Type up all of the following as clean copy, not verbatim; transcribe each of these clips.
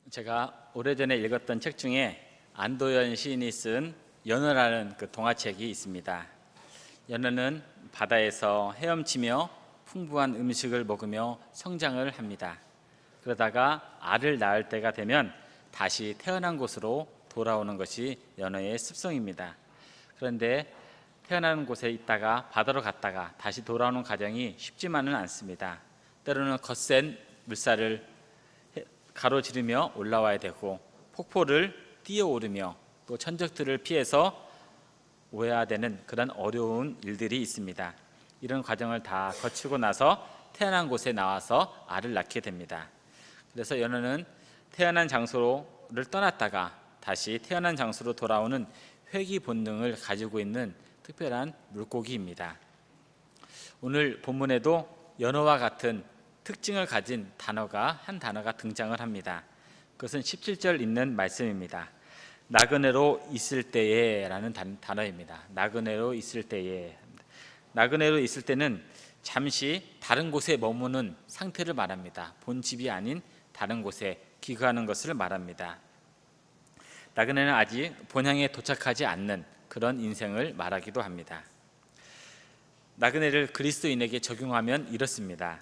제가 오래전에 읽었던 책 중에 안도현 시인이 쓴 연어라는 그 동화책이 있습니다. 연어는 바다에서 헤엄치며 풍부한 음식을 먹으며 성장을 합니다. 그러다가 알을 낳을 때가 되면 다시 태어난 곳으로 돌아오는 것이 연어의 습성입니다. 그런데 태어나는 곳에 있다가 바다로 갔다가 다시 돌아오는 과정이 쉽지만은 않습니다. 때로는 거센 물살을 가로지르며 올라와야 되고 폭포를 뛰어오르며 또 천적들을 피해서 오야 되는 그런 어려운 일들이 있습니다. 이런 과정을 다 거치고 나서 태어난 곳에 나와서 알을 낳게 됩니다. 그래서 연어는 태어난 장소를 떠났다가 다시 태어난 장소로 돌아오는 회귀 본능을 가지고 있는 특별한 물고기입니다. 오늘 본문에도 연어와 같은 특징을 가진 한 단어가 등장을 합니다. 그것은 17절 있는 말씀입니다. 나그네로 있을 때에 라는 단어입니다. 나그네로 있을 때에. 나그네로 있을 때는 잠시 다른 곳에 머무는 상태를 말합니다. 본집이 아닌 다른 곳에 기거하는 것을 말합니다. 나그네는 아직 본향에 도착하지 않는 그런 인생을 말하기도 합니다. 나그네를 그리스도인에게 적용하면 이렇습니다.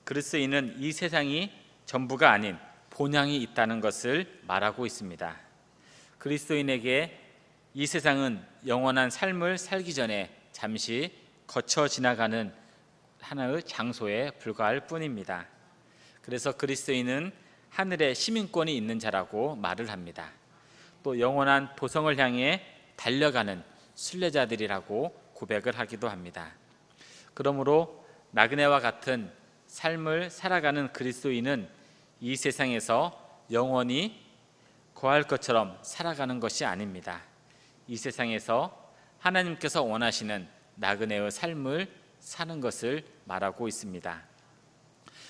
그리스도인은 이 세상이 전부가 아닌 본향이 있다는 것을 말하고 있습니다. 그리스도인에게 이 세상은 영원한 삶을 살기 전에 잠시 거쳐 지나가는 하나의 장소에 불과할 뿐입니다. 그래서 그리스도인은 하늘에 시민권이 있는 자라고 말을 합니다. 또 영원한 보성을 향해 달려가는 순례자들이라고 고백을 하기도 합니다. 그러므로 나그네와 같은 삶을 살아가는 그리스도인은 이 세상에서 영원히 거할 것처럼 살아가는 것이 아닙니다. 이 세상에서 하나님께서 원하시는 나그네의 삶을 사는 것을 말하고 있습니다.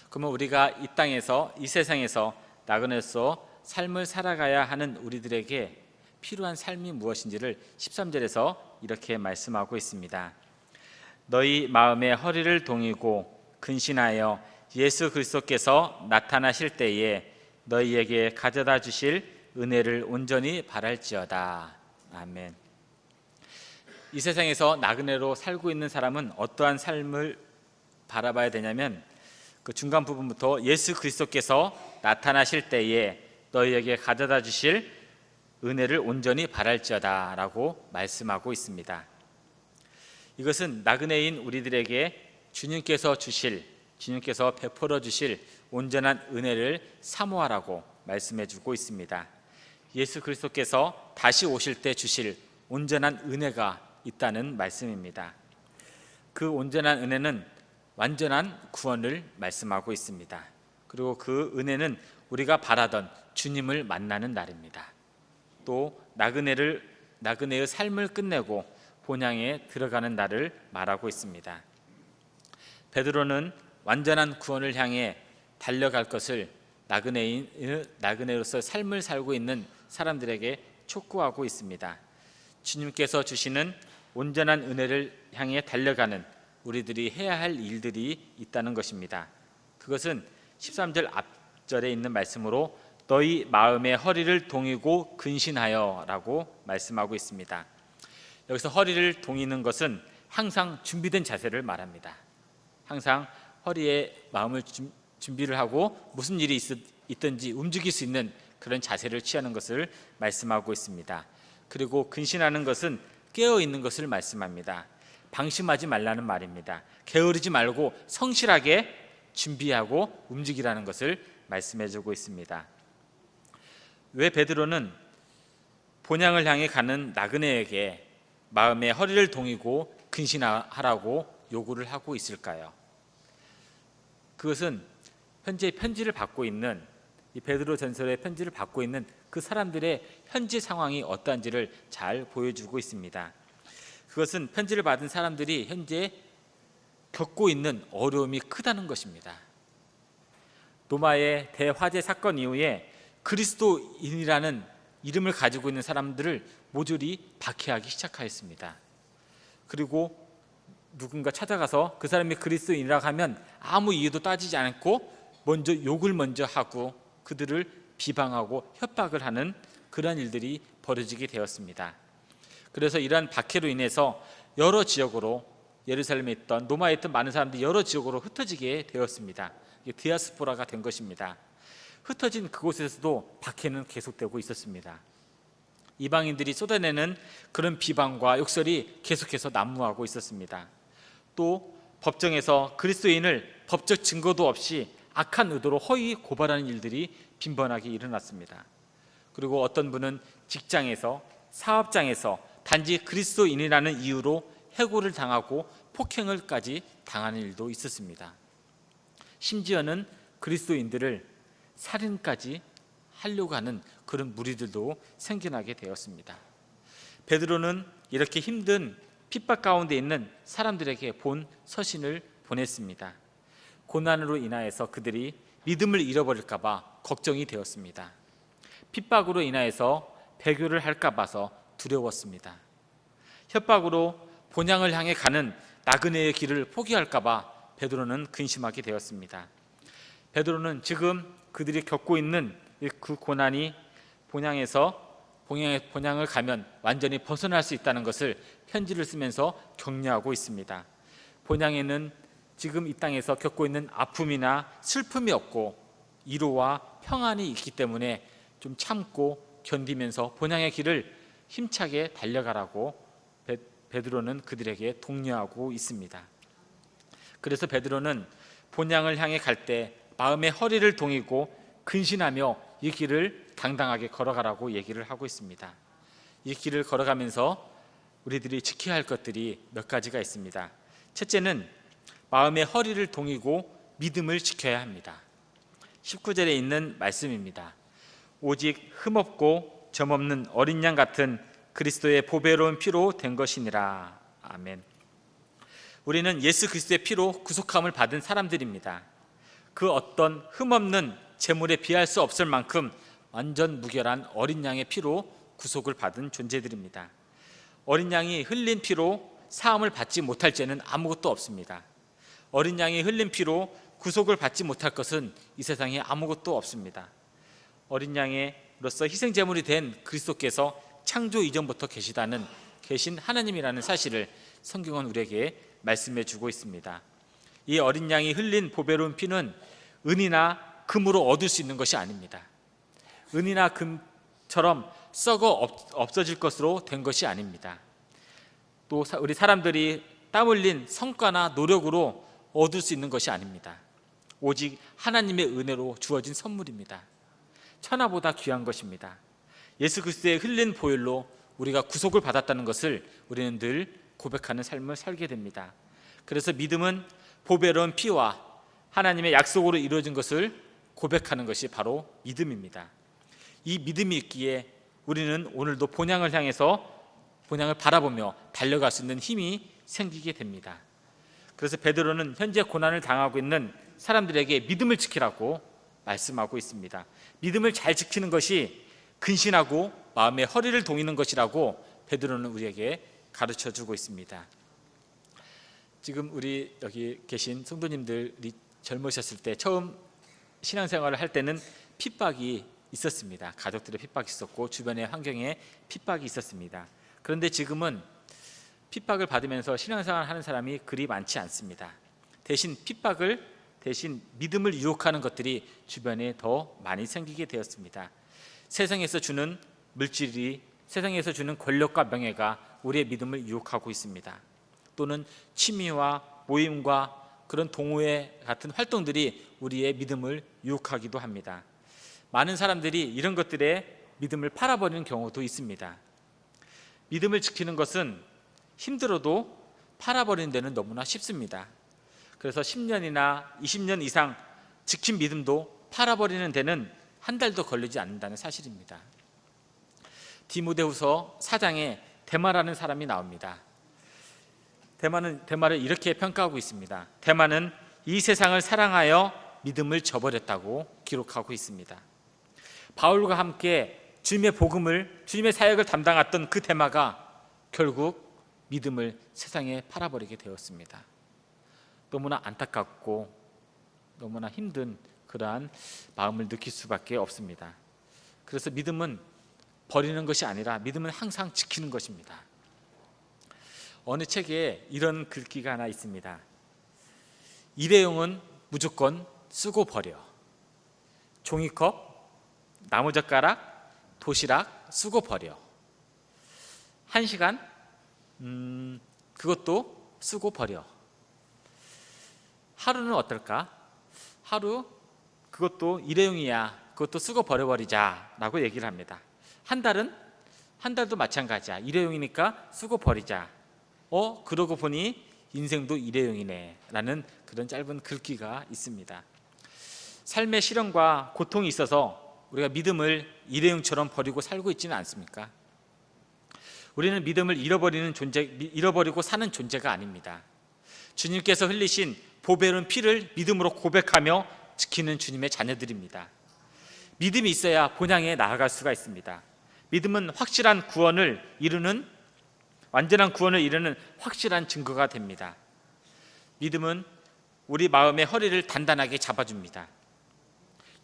그러면 우리가 이 땅에서, 이 세상에서 나그네로서 삶을 살아가야 하는 우리들에게 필요한 삶이 무엇인지를 13절에서 이렇게 말씀하고 있습니다. 너희 마음에 허리를 동이고 근신하여 예수 그리스도께서 나타나실 때에 너희에게 가져다 주실 은혜를 온전히 바랄지어다. 아멘. 이 세상에서 나그네로 살고 있는 사람은 어떠한 삶을 바라봐야 되냐면 그 중간 부분부터 예수 그리스도께서 나타나실 때에 너희에게 가져다 주실 은혜를 온전히 바랄지어다 라고 말씀하고 있습니다. 이것은 나그네인 우리들에게 주님께서 베풀어 주실 온전한 은혜를 사모하라고 말씀해 주고 있습니다. 예수 그리스도께서 다시 오실 때 주실 온전한 은혜가 있다는 말씀입니다. 그 온전한 은혜는 완전한 구원을 말씀하고 있습니다. 그리고 그 은혜는 우리가 바라던 주님을 만나는 날입니다. 또 나그네의 삶을 끝내고 본향에 들어가는 날을 말하고 있습니다. 베드로는 완전한 구원을 향해 달려갈 것을 나그네로서 삶을 살고 있는 사람들에게 촉구하고 있습니다. 주님께서 주시는 온전한 은혜를 향해 달려가는 우리들이 해야 할 일들이 있다는 것입니다. 그것은 13절 앞절에 있는 말씀으로 너희 마음의 허리를 동이고 근신하여 라고 말씀하고 있습니다. 여기서 허리를 동이는 것은 항상 준비된 자세를 말합니다. 항상 허리에 마음을 준비를 하고 무슨 일이 있든지 움직일 수 있는 그런 자세를 취하는 것을 말씀하고 있습니다. 그리고 근신하는 것은 깨어있는 것을 말씀합니다. 방심하지 말라는 말입니다. 게으르지 말고 성실하게 준비하고 움직이라는 것을 말씀해주고 있습니다. 왜 베드로는 본향을 향해 가는 나그네에게 마음의 허리를 동이고 근신하라고 요구를 하고 있을까요? 그것은 현재 편지를 받고 있는 이 베드로 전서의 편지를 받고 있는 그 사람들의 현재 상황이 어떠한지를 잘 보여주고 있습니다. 그것은 편지를 받은 사람들이 현재 겪고 있는 어려움이 크다는 것입니다. 로마의 대화재 사건 이후에 그리스도인이라는 이름을 가지고 있는 사람들을 모조리 박해하기 시작하였습니다. 그리고 누군가 찾아가서 그 사람이 그리스도인이라고 하면 아무 이유도 따지지 않고 먼저 욕을 하고 그들을 비방하고 협박을 하는 그런 일들이 벌어지게 되었습니다. 그래서 이러한 박해로 인해서 여러 지역으로 예루살렘에 있던 로마에 있던 많은 사람들이 여러 지역으로 흩어지게 되었습니다. 이게 디아스포라가 된 것입니다. 흩어진 그곳에서도 박해는 계속되고 있었습니다. 이방인들이 쏟아내는 그런 비방과 욕설이 계속해서 난무하고 있었습니다. 또 법정에서 그리스도인을 법적 증거도 없이 악한 의도로 허위 고발하는 일들이 빈번하게 일어났습니다. 그리고 어떤 분은 직장에서, 사업장에서 단지 그리스도인이라는 이유로 해고를 당하고 폭행을까지 당하는 일도 있었습니다. 심지어는 그리스도인들을 살인까지 하려고 하는 그런 무리들도 생겨나게 되었습니다. 베드로는 이렇게 힘든 핍박 가운데 있는 사람들에게 본 서신을 보냈습니다. 고난으로 인하여서 그들이 믿음을 잃어버릴까 봐 걱정이 되었습니다. 핍박으로 인하여서 배교를 할까 봐서 두려웠습니다. 협박으로 본향을 향해 가는 나그네의 길을 포기할까 봐 베드로는 근심하게 되었습니다. 베드로는 지금 그들이 겪고 있는 그 고난이 본향을 가면 완전히 벗어날 수 있다는 것을 편지를 쓰면서 격려하고 있습니다. 본향에는 지금 이 땅에서 겪고 있는 아픔이나 슬픔이 없고 위로와 평안이 있기 때문에 좀 참고 견디면서 본향의 길을 힘차게 달려가라고 베드로는 그들에게 독려하고 있습니다. 그래서 베드로는 본향을 향해 갈 때 마음의 허리를 동이고 근신하며 이 길을 당당하게 걸어가라고 얘기를 하고 있습니다. 이 길을 걸어가면서 우리들이 지켜야 할 것들이 몇 가지가 있습니다. 첫째는 마음의 허리를 동이고 믿음을 지켜야 합니다. 19절에 있는 말씀입니다. 오직 흠없고 점없는 어린 양 같은 그리스도의 보배로운 피로 된 것이니라. 아멘. 우리는 예수 그리스도의 피로 구속함을 받은 사람들입니다. 그 어떤 흠없는 재물에 비할 수 없을 만큼 완전 무결한 어린 양의 피로 구속을 받은 존재들입니다. 어린 양이 흘린 피로 사함을 받지 못할 죄는 아무것도 없습니다. 어린 양이 흘린 피로 구속을 받지 못할 것은 이 세상에 아무것도 없습니다. 어린 양으로서 희생제물이 된 그리스도께서 창조 이전부터 계신 하나님이라는 사실을 성경은 우리에게 말씀해 주고 있습니다. 이 어린 양이 흘린 보배로운 피는 은이나 금으로 얻을 수 있는 것이 아닙니다. 은이나 금처럼 썩어 없어질 것으로 된 것이 아닙니다. 또 우리 사람들이 땀 흘린 성과나 노력으로 얻을 수 있는 것이 아닙니다. 오직 하나님의 은혜로 주어진 선물입니다. 천하보다 귀한 것입니다. 예수 그리스도의 흘린 보혈로 우리가 구속을 받았다는 것을 우리는 늘 고백하는 삶을 살게 됩니다. 그래서 믿음은 보배로운 피와 하나님의 약속으로 이루어진 것을 고백하는 것이 바로 믿음입니다. 이 믿음이 있기에 우리는 오늘도 본향을 향해서 본향을 바라보며 달려갈 수 있는 힘이 생기게 됩니다. 그래서 베드로는 현재 고난을 당하고 있는 사람들에게 믿음을 지키라고 말씀하고 있습니다. 믿음을 잘 지키는 것이 근신하고 마음의 허리를 동이는 것이라고 베드로는 우리에게 가르쳐주고 있습니다. 지금 우리 여기 계신 성도님들이 젊으셨을 때 처음 신앙생활을 할 때는 핍박이 있었습니다. 가족들의 핍박이 있었고 주변의 환경에 핍박이 있었습니다. 그런데 지금은 핍박을 받으면서 신앙생활을 하는 사람이 그리 많지 않습니다. 대신 믿음을 유혹하는 것들이 주변에 더 많이 생기게 되었습니다. 세상에서 주는 물질이, 세상에서 주는 권력과 명예가 우리의 믿음을 유혹하고 있습니다. 또는 취미와 모임과 그런 동호회 같은 활동들이 우리의 믿음을 유혹하기도 합니다. 많은 사람들이 이런 것들에 믿음을 팔아버리는 경우도 있습니다. 믿음을 지키는 것은 힘들어도 팔아버리는 데는 너무나 쉽습니다. 그래서 10년이나 20년 이상 지킨 믿음도 팔아버리는 데는 한 달도 걸리지 않는다는 사실입니다. 디모데후서 4장에 데마라는 사람이 나옵니다. 데마를 이렇게 평가하고 있습니다. 데마는 이 세상을 사랑하여 믿음을 저버렸다고 기록하고 있습니다. 바울과 함께 주님의 사역을 담당했던 그 데마가 결국 믿음을 세상에 팔아버리게 되었습니다. 너무나 안타깝고 너무나 힘든 그러한 마음을 느낄 수밖에 없습니다. 그래서 믿음은 버리는 것이 아니라 믿음은 항상 지키는 것입니다. 어느 책에 이런 글귀가 하나 있습니다. 일회용은 무조건 쓰고 버려. 종이컵, 나무젓가락, 도시락 쓰고 버려. 1시간, 그것도 쓰고 버려. 하루는 어떨까? 하루, 그것도 일회용이야. 그것도 쓰고 버려버리자 라고 얘기를 합니다. 한 달도 마찬가지야. 일회용이니까 쓰고 버리자. 그러고 보니 인생도 일회용이네 라는 그런 짧은 글귀가 있습니다. 삶의 시련과 고통이 있어서 우리가 믿음을 일회용처럼 버리고 살고 있지는 않습니까? 우리는 믿음을 잃어버리고 사는 존재가 아닙니다. 주님께서 흘리신 보배로운 피를 믿음으로 고백하며 지키는 주님의 자녀들입니다. 믿음이 있어야 본향에 나아갈 수가 있습니다. 믿음은 완전한 구원을 이루는 확실한 증거가 됩니다. 믿음은 우리 마음의 허리를 단단하게 잡아줍니다.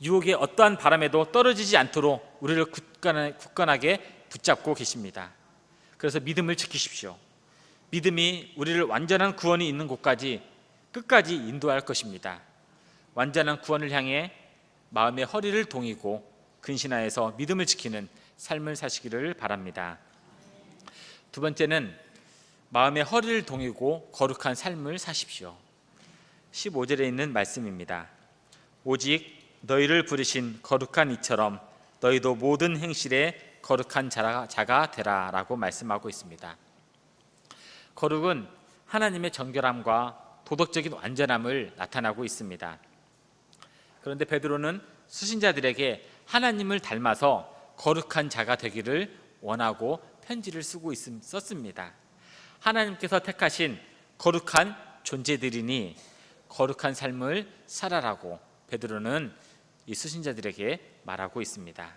유혹의 어떠한 바람에도 떨어지지 않도록 우리를 굳건하게 붙잡고 계십니다. 그래서 믿음을 지키십시오. 믿음이 우리를 완전한 구원이 있는 곳까지 끝까지 인도할 것입니다. 완전한 구원을 향해 마음의 허리를 동이고 근신하여서 믿음을 지키는 삶을 사시기를 바랍니다. 두 번째는 마음의 허리를 동이고 거룩한 삶을 사십시오. 15절에 있는 말씀입니다. 오직 너희를 부르신 거룩한 이처럼 너희도 모든 행실에 거룩한 자가 되라 라고 말씀하고 있습니다. 거룩은 하나님의 정결함과 도덕적인 완전함을 나타나고 있습니다. 그런데 베드로는 수신자들에게 하나님을 닮아서 거룩한 자가 되기를 원하고 편지를 썼습니다. 하나님께서 택하신 거룩한 존재들이니 거룩한 삶을 살아라고 베드로는 이 수신자들에게 말하고 있습니다.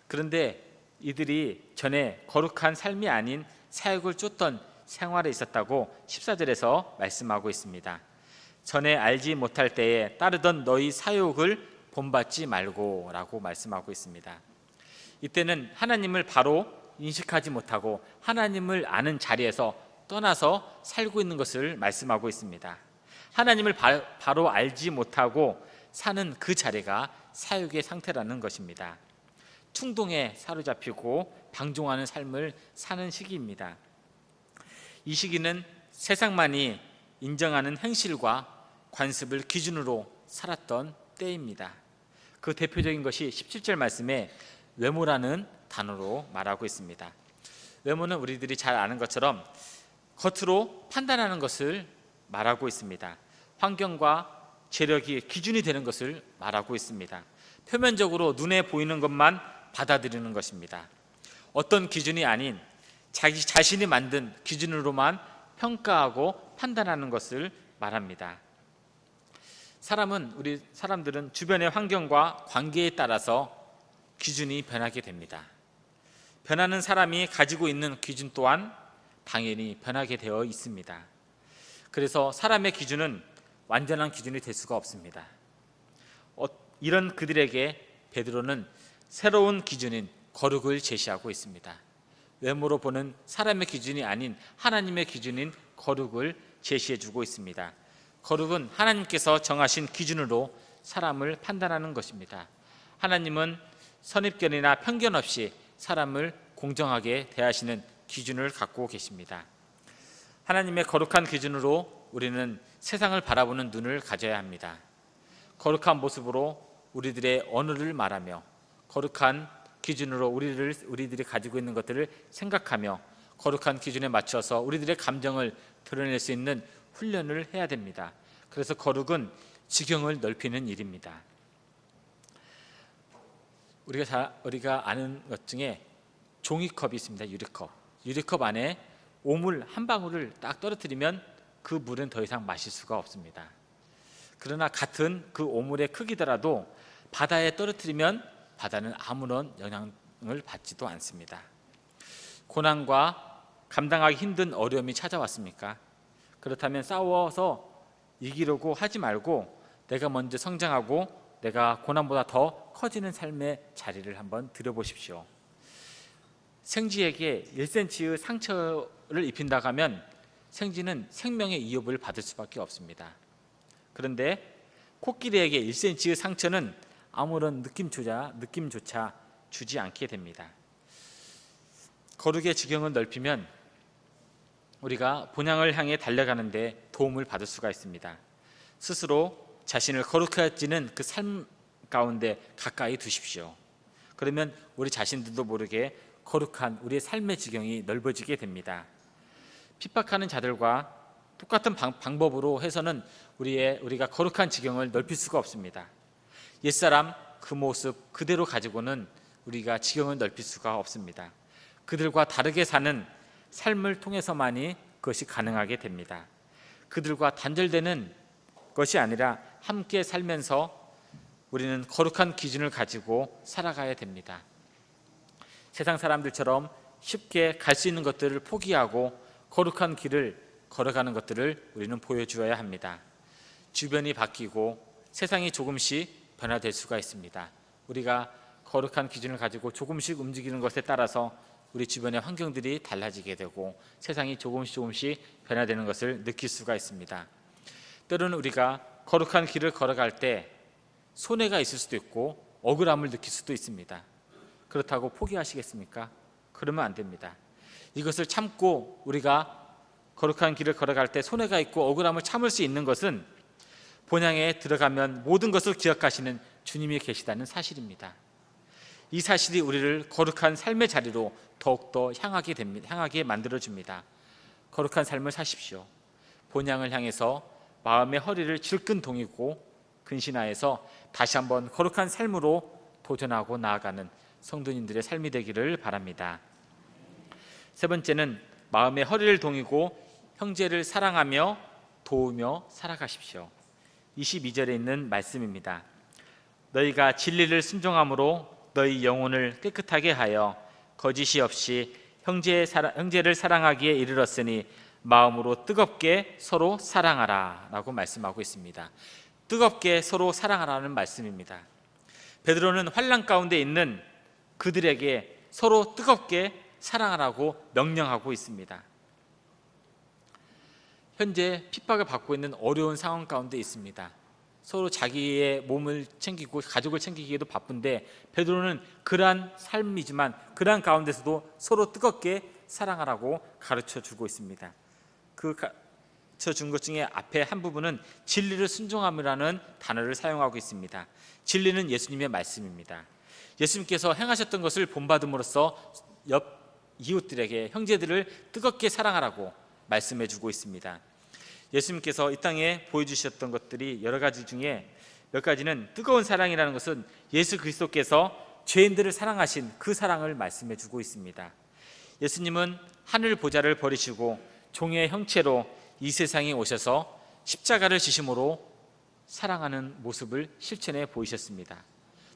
그런데 이들이 전에 거룩한 삶이 아닌 사욕을 쫓던 생활에 있었다고 14절에서 말씀하고 있습니다. 전에 알지 못할 때에 따르던 너희 사욕을 본받지 말고 라고 말씀하고 있습니다. 이때는 하나님을 바로 인식하지 못하고 하나님을 아는 자리에서 떠나서 살고 있는 것을 말씀하고 있습니다. 하나님을 바로 알지 못하고 사는 그 자리가 사욕의 상태라는 것입니다. 충동에 사로잡히고 방종하는 삶을 사는 시기입니다. 이 시기는 세상만이 인정하는 행실과 관습을 기준으로 살았던 때입니다. 그 대표적인 것이 17절 말씀에 외모라는 단어로 말하고 있습니다. 외모는 우리들이 잘 아는 것처럼 겉으로 판단하는 것을 말하고 있습니다. 환경과 재력이 기준이 되는 것을 말하고 있습니다. 표면적으로 눈에 보이는 것만 받아들이는 것입니다. 어떤 기준이 아닌 자기 자신이 만든 기준으로만 평가하고 판단하는 것을 말합니다. 우리 사람들은 주변의 환경과 관계에 따라서 기준이 변하게 됩니다. 변하는 사람이 가지고 있는 기준 또한 당연히 변하게 되어 있습니다. 그래서 사람의 기준은 완전한 기준이 될 수가 없습니다. 이런 그들에게 베드로는 새로운 기준인 거룩을 제시하고 있습니다. 외모로 보는 사람의 기준이 아닌 하나님의 기준인 거룩을 제시해주고 있습니다. 거룩은 하나님께서 정하신 기준으로 사람을 판단하는 것입니다. 하나님은 선입견이나 편견 없이 사람을 공정하게 대하시는 기준을 갖고 계십니다. 하나님의 거룩한 기준으로 우리는 세상을 바라보는 눈을 가져야 합니다. 거룩한 모습으로 우리들의 언어를 말하며 거룩한 기준으로 우리들이 가지고 있는 것들을 생각하며 거룩한 기준에 맞춰서 우리들의 감정을 드러낼 수 있는 훈련을 해야 됩니다. 그래서 거룩은 지경을 넓히는 일입니다. 우리가 아는 것 중에 종이컵이 있습니다. 유리컵 안에 오물 한 방울을 딱 떨어뜨리면 그 물은 더 이상 마실 수가 없습니다. 그러나 같은 그 오물의 크기더라도 바다에 떨어뜨리면 바다는 아무런 영향을 받지도 않습니다. 고난과 감당하기 힘든 어려움이 찾아왔습니까? 그렇다면 싸워서 이기려고 하지 말고 내가 먼저 성장하고 내가 고난보다 더 커지는 삶의 자리를 한번 들여보십시오. 생쥐에게 1cm의 상처를 입힌다고 하면 생쥐는 생명의 위협을 받을 수밖에 없습니다. 그런데 코끼리에게 1cm의 상처는 아무런 느낌조차 주지 않게 됩니다. 거룩의 지경을 넓히면 우리가 본향을 향해 달려가는 데 도움을 받을 수가 있습니다. 스스로 자신을 거룩해지는 그 삶 가운데 가까이 두십시오. 그러면 우리 자신들도 모르게 거룩한 우리의 삶의 지경이 넓어지게 됩니다. 핍박하는 자들과 똑같은 방법으로 해서는 우리가 거룩한 지경을 넓힐 수가 없습니다. 옛사람 그 모습 그대로 가지고는 우리가 지경을 넓힐 수가 없습니다. 그들과 다르게 사는 삶을 통해서만이 그것이 가능하게 됩니다. 그들과 단절되는 것이 아니라 함께 살면서 우리는 거룩한 기준을 가지고 살아가야 됩니다. 세상 사람들처럼 쉽게 갈 수 있는 것들을 포기하고 거룩한 길을 걸어가는 것들을 우리는 보여주어야 합니다. 주변이 바뀌고 세상이 조금씩 변화될 수가 있습니다. 우리가 거룩한 기준을 가지고 조금씩 움직이는 것에 따라서 우리 주변의 환경들이 달라지게 되고 세상이 조금씩 변화되는 것을 느낄 수가 있습니다. 때로는 우리가 거룩한 길을 걸어갈 때 손해가 있을 수도 있고 억울함을 느낄 수도 있습니다. 그렇다고 포기하시겠습니까? 그러면 안 됩니다. 이것을 참고 우리가 거룩한 길을 걸어갈 때 손해가 있고 억울함을 참을 수 있는 것은 본향에 들어가면 모든 것을 기억하시는 주님이 계시다는 사실입니다. 이 사실이 우리를 거룩한 삶의 자리로 더욱더 향하게 만들어줍니다. 거룩한 삶을 사십시오. 본향을 향해서 마음의 허리를 질끈 동이고 근신하여서 다시 한번 거룩한 삶으로 도전하고 나아가는 성도님들의 삶이 되기를 바랍니다. 세 번째는 마음의 허리를 동이고 형제를 사랑하며 도우며 살아가십시오. 22절에 있는 말씀입니다. 너희가 진리를 순종함으로 너희 영혼을 깨끗하게 하여 거짓이 없이 형제를 사랑하기에 이르렀으니 마음으로 뜨겁게 서로 사랑하라 라고 말씀하고 있습니다. 뜨겁게 서로 사랑하라는 말씀입니다. 베드로는 환난 가운데 있는 그들에게 서로 뜨겁게 사랑하라고 명령하고 있습니다. 현재 핍박을 받고 있는 어려운 상황 가운데 있습니다. 서로 자기의 몸을 챙기고 가족을 챙기기에도 바쁜데 베드로는 그러한 삶이지만 그러한 가운데서도 서로 뜨겁게 사랑하라고 가르쳐주고 있습니다. 그 가르쳐준 것 중에 앞에 한 부분은 진리를 순종함이라는 단어를 사용하고 있습니다. 진리는 예수님의 말씀입니다. 예수님께서 행하셨던 것을 본받음으로써 옆 이웃들에게 형제들을 뜨겁게 사랑하라고 말씀해주고 있습니다. 예수님께서 이 땅에 보여주셨던 것들이 여러 가지 중에 몇 가지는 뜨거운 사랑이라는 것은 예수 그리스도께서 죄인들을 사랑하신 그 사랑을 말씀해주고 있습니다. 예수님은 하늘 보좌를 버리시고 종의 형체로 이 세상에 오셔서 십자가를 지심으로 사랑하는 모습을 실천해 보이셨습니다.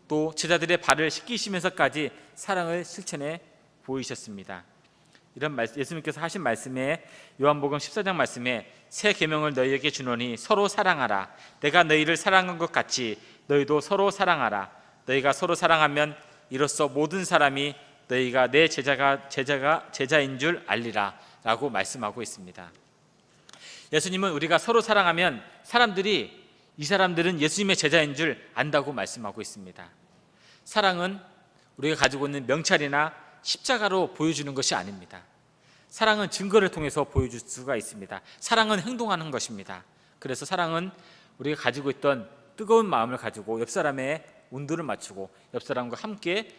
또 제자들의 발을 씻기시면서까지 사랑을 실천해 보이셨습니다. 이런 예수님께서 하신 말씀에 요한복음 14장 말씀에 새 계명을 너희에게 주노니 서로 사랑하라. 내가 너희를 사랑한 것 같이 너희도 서로 사랑하라. 너희가 서로 사랑하면 이로써 모든 사람이 너희가 내 제자인 줄 알리라 라고 말씀하고 있습니다. 예수님은 우리가 서로 사랑하면 사람들이 이 사람들은 예수님의 제자인 줄 안다고 말씀하고 있습니다. 사랑은 우리가 가지고 있는 명찰이나 십자가로 보여주는 것이 아닙니다. 사랑은 증거를 통해서 보여줄 수가 있습니다. 사랑은 행동하는 것입니다. 그래서 사랑은 우리가 가지고 있던 뜨거운 마음을 가지고 옆 사람의 온도를 맞추고 옆 사람과 함께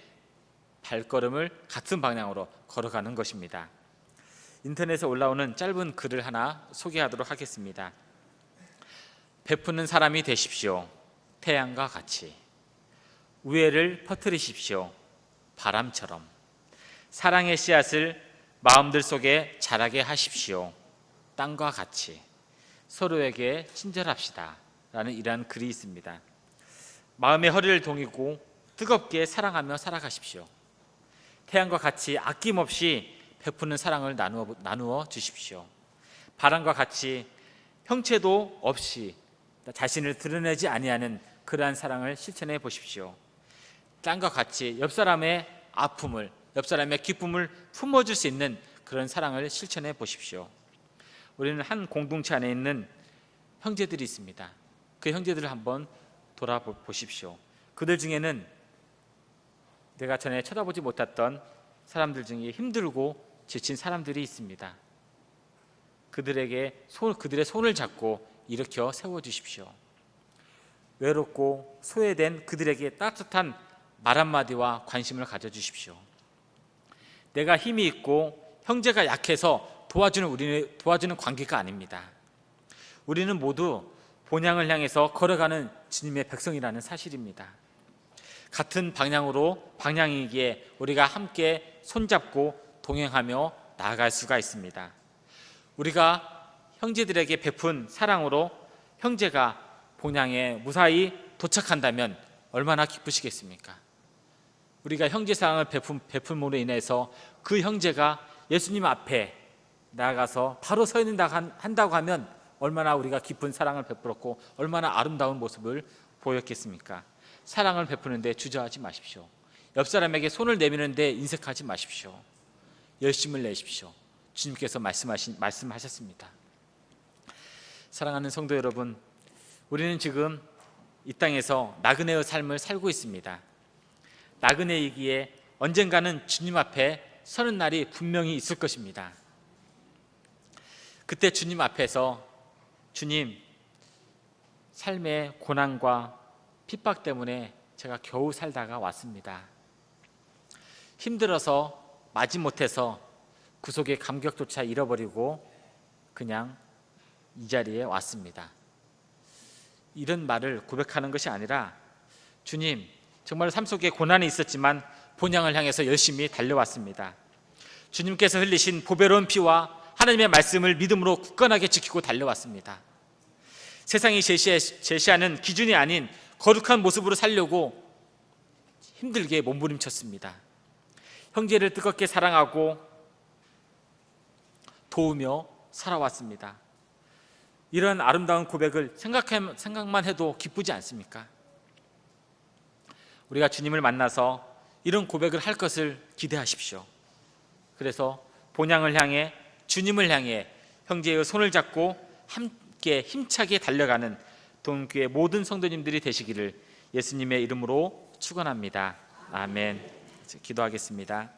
발걸음을 같은 방향으로 걸어가는 것입니다. 인터넷에 올라오는 짧은 글을 하나 소개하도록 하겠습니다. 베푸는 사람이 되십시오. 태양과 같이. 우애를 퍼뜨리십시오. 바람처럼. 사랑의 씨앗을 마음들 속에 자라게 하십시오. 땅과 같이. 서로에게 친절합시다 라는 이러한 글이 있습니다. 마음의 허리를 동이고 뜨겁게 사랑하며 살아가십시오. 태양과 같이 아낌없이 베푸는 사랑을 나누어 주십시오. 바람과 같이 형체도 없이 자신을 드러내지 아니하는 그러한 사랑을 실천해 보십시오. 땀과 같이 옆 사람의 아픔을, 옆 사람의 기쁨을 품어줄 수 있는 그런 사랑을 실천해 보십시오. 우리는 한 공동체 안에 있는 형제들이 있습니다. 그 형제들을 한번 돌아보십시오. 그들 중에는 내가 전에 쳐다보지 못했던 사람들 중에 힘들고 지친 사람들이 있습니다. 그들의 손을 잡고 일으켜 세워주십시오. 외롭고 소외된 그들에게 따뜻한 말 한마디와 관심을 가져주십시오. 내가 힘이 있고 형제가 약해서 도와주는 관계가 아닙니다. 우리는 모두 본향을 향해서 걸어가는 주님의 백성이라는 사실입니다. 같은 방향이기에 우리가 함께 손잡고 동행하며 나아갈 수가 있습니다. 우리가 형제들에게 베푼 사랑으로 형제가 본향에 무사히 도착한다면 얼마나 기쁘시겠습니까? 우리가 형제 사랑을 베품으로 인해서 그 형제가 예수님 앞에 나아가서 바로 서 있는다고 하면 얼마나 우리가 깊은 사랑을 베풀었고 얼마나 아름다운 모습을 보였겠습니까? 사랑을 베푸는데 주저하지 마십시오. 옆 사람에게 손을 내미는데 인색하지 마십시오. 열심을 내십시오. 주님께서 말씀하셨습니다. 사랑하는 성도 여러분, 우리는 지금 이 땅에서 나그네의 삶을 살고 있습니다. 나그네이기에 언젠가는 주님 앞에 서는 날이 분명히 있을 것입니다. 그때 주님 앞에서 주님, 삶의 고난과 핍박 때문에 제가 겨우 살다가 왔습니다. 힘들어서 마지못해서 구속의 감격조차 잃어버리고 그냥 이 자리에 왔습니다. 이런 말을 고백하는 것이 아니라 주님, 정말 삶 속에 고난이 있었지만 본향을 향해서 열심히 달려왔습니다. 주님께서 흘리신 보배로운 피와 하나님의 말씀을 믿음으로 굳건하게 지키고 달려왔습니다. 세상이 제시하는 기준이 아닌 거룩한 모습으로 살려고 힘들게 몸부림쳤습니다. 형제를 뜨겁게 사랑하고 도우며 살아왔습니다. 이런 아름다운 고백을 생각만 해도 기쁘지 않습니까? 우리가 주님을 만나서 이런 고백을 할 것을 기대하십시오. 그래서 본향을 향해, 주님을 향해 형제의 손을 잡고 함께 힘차게 달려가는 동교회 모든 성도님들이 되시기를 예수님의 이름으로 축원합니다. 아멘. 기도하겠습니다.